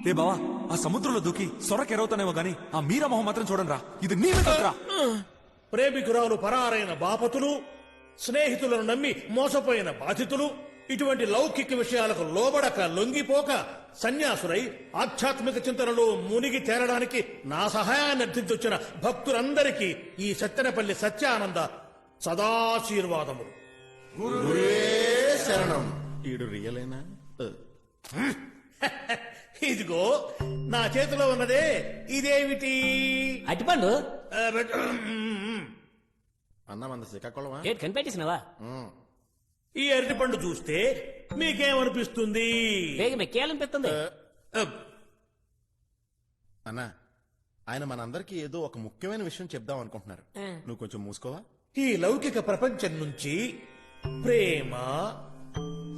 ఏ బావా ఆ సముద్రంలో దూకి సొరకెరవుతానేమో గాని ఆ మీరా మొహం మాత్రం చూడండి రా. ఇది నీ మీద రా. ప్రేమికురాలు పరారైన బాపతులు, స్నేహితులను నమ్మి మోసపోయిన బాధితులు, ఇటువంటి లౌకిక విషయాలకు లోబడక లొంగిపోక సన్యాసులై ఆధ్యాత్మిక చింతనలో మునిగి తేరడానికి నా సహాయాన్ని అర్థించొచ్చిన భక్తులందరికీ ఈ సత్తెనపల్లి సత్యానంద సదాశీర్వాదములు. శరణం. ఈడు రియలేనా? ఇదిగో నా చేతిలో ఉన్నదే ఇదేమిటి? అట్టిపండు అన్న మన శ్రీకాకుళమా? గేట్ కనిపెట్టేసినవా? ఈ అరటిపండు చూస్తే మీకేమనిపిస్తుంది? వేగమే కేలనిపిస్తుంది. అన్న ఆయన మనందరికి ఏదో ఒక ముఖ్యమైన విషయం చెప్దాం అనుకుంటున్నారు. నువ్వు కొంచెం మూసుకోవా? ఈ లౌకిక ప్రపంచం నుంచి ప్రేమ,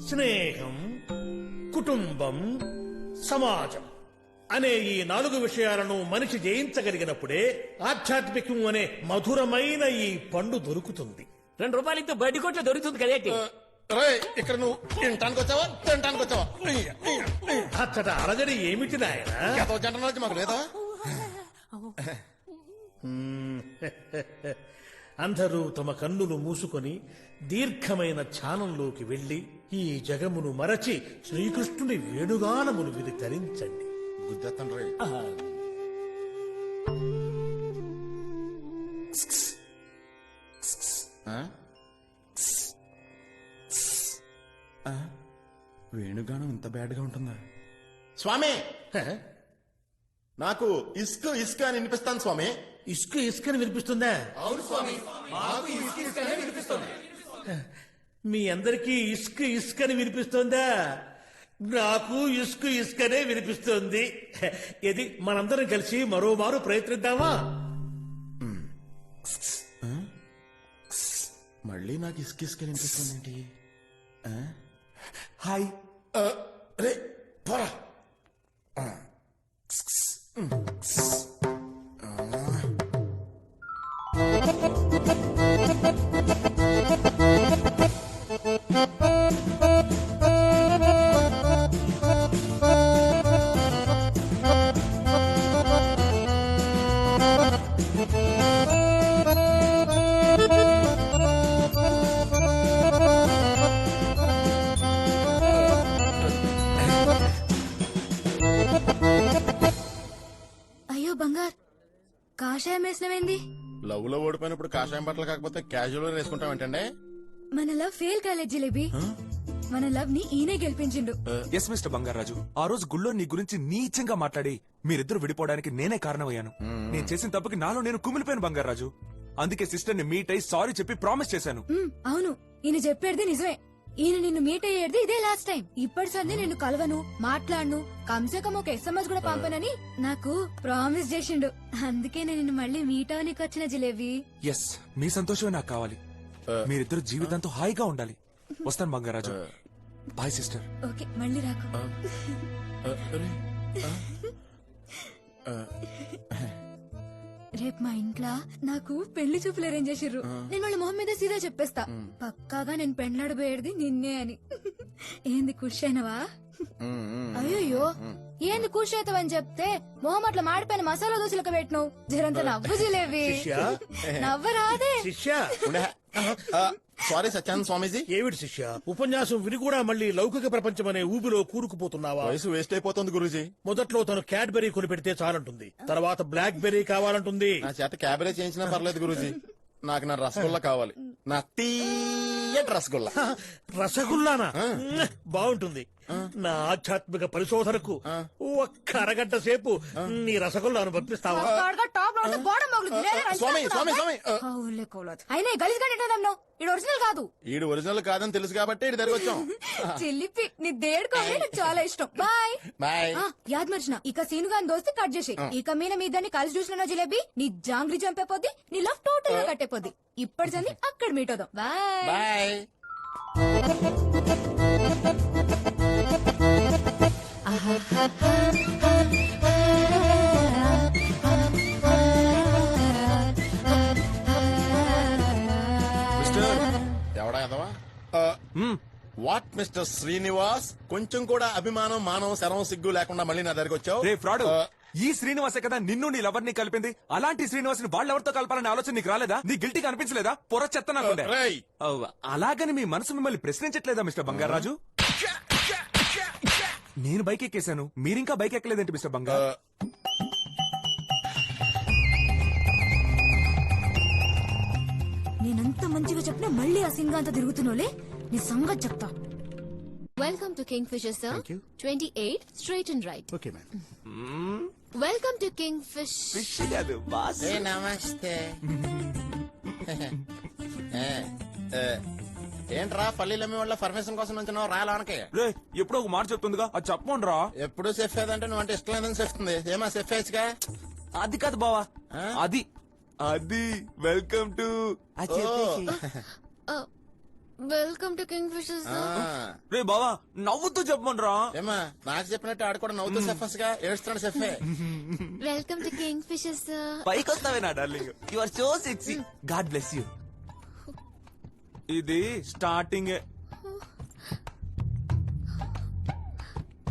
స్నేహం, కుటుంబం, సమాజం అనే ఈ 4 విషయాలను మనిషి జయించగలిగినప్పుడే ఆధ్యాత్మికం అనే మధురమైన ఈ పండు దొరుకుతుంది. 2 రూపాయలతో బడ్డీ కొట్లో దొరుకుతుంది కదేటి. ఇక్కడ నువ్వు తినటానికి వచ్చావా తినటానికి వచ్చావా? అచ్చట అలజడి ఏమిటి నాయన? జంట మాకు లేదా? అందరూ తమ కన్నులు మూసుకొని దీర్ఘమైన ధ్యానంలోకి వెళ్లి ఈ జగమును మరచి శ్రీకృష్ణుని వేణుగానమును విని తరించండి. గుద్దేస్తాను రే. వేణుగానం ఇంత బ్యాడ్ గా ఉంటుందా? స్వామి నాకు ఇసుక ఇసుక అని వినిపిస్తాను స్వామి. ఇసుక ఇసుకని వినిపిస్తుందా? అవును స్వామి, మీ అందరికీ ఇసుక ఇసుకని వినిపిస్తుందా? నాకు ఇసుక ఇసుకనే వినిపిస్తుంది. ఇది మనందరం కలిసి మరోమారు ప్రయత్నిద్దామా? మళ్ళీ నాకు ఇసుక ఇసుక వినిపిస్తుంది ఏంటి? హాయ్. రే పోరా. అయ్యో బంగార్, కాషాయం వేసినవేంది? లవ్ లో ఓడిపోయినప్పుడు కాషాయం బట్టలు కాకపోతే క్యాజువల్ వేసుకుంటాం ఏంటంటే? మన లవ్ ఫెయిల్ కాలేదు జిలేబీ. మన లవ్ ని ఈయనే గెలిపించిండు. ఎస్ మిస్టర్ బంగారాజు, ఆ రోజు గుళ్ళో నీ గురించి నీచంగా మాట్లాడి మీరిద్దరు విడిపోవడానికి నేనే కారణమయ్యాను. నేను చేసిన తప్పుకి నాలో నేను కుమిలిపోయాను బంగారాజు. అందుకే సిస్టర్ ని మీట్ అయి సారీ చెప్పి ప్రామిస్ చేశాను. అవును, ఈయన చెప్పేది నిజమే. ఈయన నిన్ను మీట్ అయ్యేది ఇదే లాస్ట్ టైం. ఇప్పటి సంది నిన్ను కలవను, మాట్లాడను, కమ్సే కమ్ ఒక SMS కూడా పంపనని నాకు ప్రామిస్ చేసిండు. అందుకే నేను నిన్ను మళ్ళీ మీట్ అవనికి వచ్చిన జిలేబీ. ఎస్, మీ సంతోషమే నాకు కావాలి. మీరిద్దరు జీవితంతో హాయిగా ఉండాలి. వస్తాను బంగారాజు. Bye sister. ఓకే, మళ్ళీ రాకు. రేపు మా ఇంట్లో నాకు పెళ్లి చూపులు అరేంజ్ చేసిర్రు. నేను వాళ్ళ మొహం మీద సీదా చెప్పేస్తా, పక్కాగా నేను పెండ్లాడబోయేది నిన్నే అని. ఏంది ఖుషి అయినవా? అయ్యో ఏంది ఖుషి అవుతావని చెప్తే మొహం అట్లా మాడిపోయిన మసాలా దోశలకు పెట్టినావు. జరంత నవ్వు జిలేవి. నవ్వరాదే శిష్య. సారీ సత్యానంద స్వామీజీ. ఏమిటి శిష్య, ఉపన్యాసం విని కూడా మళ్ళీ లౌకిక ప్రపంచం అనే ఊబిలో కూరుకుపోతున్నావా? వయసు వేస్ట్ అయిపోతుంది గురూజీ. మొదట్లో తను క్యాడ్బెరీ కొని పెడితే చాలంటుంది, తర్వాత బ్లాక్ బెర్రీ కావాలంటుంది. నా చేత క్యాబరేజ్ చేయించినా పర్లేదు గురూజీ. నాకు నా రసగుల్లా కావాలి, నా తీయటి రసగుల్లా. రసగుల్లానా? బాగుంటుంది. నా ఆధ్యాత్మిక పరిశోధనకు ఒక్క అరగంట సేపు నీ రసగుల్లాను పంపిస్తావా? స్వామి స్వామి స్వామి. అయినా గలీజ్ ఇది ఒరిజినల్ కాదు. ఈడు ఒరిజినల్ కాదని తెలుసు కాబట్టి ఇటు దగ్గర వచ్చాం. చిల్లిపి నీ దేడుకోవడం నాకు చాలా ఇష్టం. Bye bye. యాద్ మర్చిన ఇక సీను గాని దోస్తే కట్ చేసి ఇక మీద మీ ఇద్దరిని కలిసి చూసిన జిలేబీ నీ జాంగ్రీ చంపేపోద్ది, నీ లవ్ టోటల్ గా కట్టేపోద్ది. ఇప్పటి సంది అక్కడ మీట్ అవుదాం. Bye bye. ఎవడా ఎదవా? వాట్ మిస్టర్ శ్రీనివాస్, కొంచెం కూడా అభిమానం మానవ శరం సిగ్గు లేకుండా మళ్ళీ నా దగ్గరికి వచ్చావు. రే ఫ్రాడ్, ఈ శ్రీనివాసే కదా నిన్ను నీ లవర్ ని కలిపింది. అలాంటి శ్రీనివాస్ ని వాళ్ళెవరితో కలపాలనే ఆలోచన నీకు రాలేదా? నీ గిల్టీగా అనిపించలేదా? పొర చెత్త నాకుండే. రేయ్. అలాగని మీ మనసు మిమ్మల్ని ప్రశ్నించట్లేదా మిస్టర్ బంగారాజు? నేను బైక్ ఎక్కేశాను, మీరింకా బైక్ ఎక్కలేదేంటి మిస్టర్ బంగారు? నేనంత మంచిగా చెప్పినా మళ్ళీ ఆ సింగ్ అంతా తిరుగుతున్నావులే, నీ సంగతి చెప్తా. Welcome to Kingfisher, sir. Thank you. 28, straight and right. Okay ma'am. Welcome to Kingfish. Fish కాదు, బాస్. నమస్తే. ఏంట్రా పల్లీలమ్మి వాళ్ళ పర్మిషన్ కోసం నుంచి రాయలానికి? రే ఎప్పుడో ఒక మాట చెప్తుందిగా, అది చెప్పండ్రా. ఎప్పుడు సెఫ్ ఏదంటే నువ్వు అంటే ఇష్టం లేదని చెప్తుంది. ఏమా సెఫ్ వేసుగా? అది కాదు బావా, అది అది welcome to. Welcome to Kingfisher, sir. రే బావా నవ్వుతూ చెప్పమనరా. ఏమా నాకు చెప్పినట్టు ఆడు కూడా నవ్వుతూ సెఫ్ గా ఏడుస్తున్నాడు సెఫే. Welcome to Kingfisher, sir. పైకి వస్తావే నా darling, you are so sexy. God bless you. ఇది స్టార్టింగ్.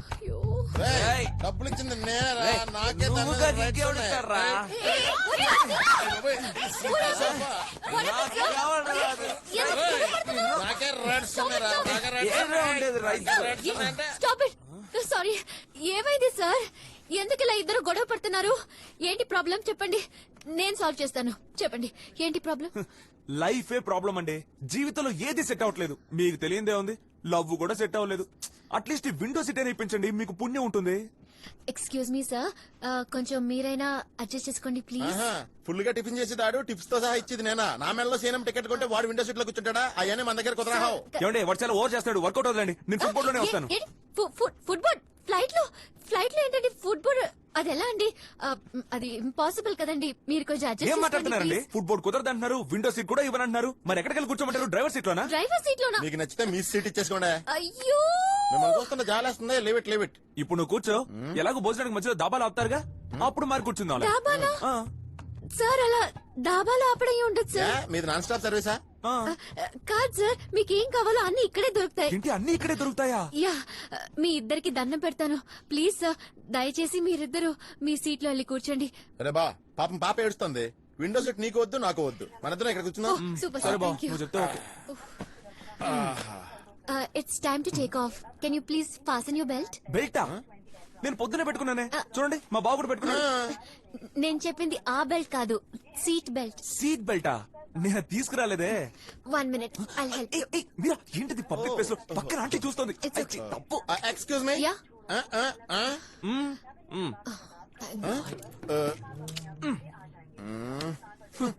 అయ్యో. రేయ్, డబ్బులు ఇచ్చింది నేరా, నాకే నువ్వుగా నీకెవడిస్తాడ్రా? నాకే రెడ్స్ ఉన్నారా? నాకే రెడ్స్ ఏమే ఉండేది రైతు. Stop it. Sorry. ఏమైంది సార్? ఎందుకు ఇలా ఇద్దరు గొడవ పడుతున్నారు? ఏంటి ప్రాబ్లం చెప్పండి, నేను సాల్వ్ చేస్తాను. చెప్పండి ఏంటి ప్రాబ్లం? లైఫ్ ఏ ప్రాబ్లం అండి. జీవితంలో ఏది సెట్ అవ్వట్లేదు. మీకు తెలియందే ఉంది, లవ్ కూడా సెట్ అవ్వలేదు. అట్లీస్ట్ విండో సీట్ అయినా ఇప్పించండి, మీకు పుణ్యం ఉంటుంది. ఎక్స్క్యూజ్ మీ సార్, కొంచెం మీరైనా అడ్జస్ట్ చేసుకోండి ప్లీజ్. ఫుల్ గా టిఫిన్ చేసి దాడు, టిప్స్ తో సహా ఇచ్చేది నేనా? నా మెడలో సీనం టికెట్ కొంటే వాడు విండో సీట్ లో కూర్చుంటాడా? అవన్నీ మన దగ్గర కుదరహావు. ఏమంటే వాడు చాలా ఓవర్ చేస్తాడు. వర్కౌట్ అవుతుందండి, నేను ఫుట్బాల్ లోనే వస్తాను. ఫుట్బాల్ ఫ్లైట్ లో ఏంటండి ఫుట్బాల్? అది ఎలా అండి? అది ఇంపాసిబుల్ కదండి. మీరు కొంచెం ఏం అడ్జస్ట్ మాట్లాడుతున్నారండి? చేసుకోండి ఫుట్బాల్ కుదరదు అంటున్నారు, విండో సీట్ కూడా ఇవ్వనంటున్నారు. మరి ఎక్కడికి వెళ్ళి కూర్చోమంటారు? డ్రైవర్ సీట్ లోనా? డ్రైవర్ సీట్ లోనా? మీకు నచ్చితే మీ సీట్ ఇచ్చేసుకోండి. అయ్యో, మిమ్మల్ని చూస్తుంటే జాలేస్తుంది. Leave it. ఇప్పుడు నువ్వు కూర్చో. ఎలాగో భోజనానికి మధ్యలో దాబాలు ఆపుతారుగా, అప్పుడు మరి కూర్చుందాం. డాబానా? సార్ అలా డాబాలో ఆపడం ఉండదు సార్. మీది నాన్ స్టాప్ సర్వీసా? కాదు సార్, మీకు ఏం కావాలో అన్ని ఇక్కడే దొరుకుతాయి. ఏంటి అన్ని ఇక్కడే దొరుకుతాయా? యా, మీ ఇద్దరికి దండం పెడతాను ప్లీజ్ సార్. దయచేసి మీరిద్దరు మీ సీట్ లో వెళ్ళి కూర్చోండి. అరే బా, పాపం పాప ఏడుస్తుంది. విండో సీట్ నీకు వద్దు, నాకు వద్దు. మన ఇద్దరం ఇక్కడ కూర్చుందాం. సూపర్ సరే సార్, బావ, థ్యాంక్ యూ. నువ్వు చెప్తే okay. It's time to take off. Can you please fasten your belt? బెల్టా? నేను పొద్దునే పెట్టుకున్నానే, చూడండి మా బాబు కూడా పెట్టుకున్నాడు. నేను చెప్పింది ఆ బెల్ట్ కాదు, సీట్ బెల్ట్. సీట్ బెల్టా? నేను తీసుకురాలేదే. 1 minute, I'll help you. మీరా ఏంటిది పబ్లిక్ ప్లేస్ లో పక్కన ఆంటీ చూస్తుంది? It's okay. తప్పు. Excuse me. Yeah. మ్మ్. Thank God.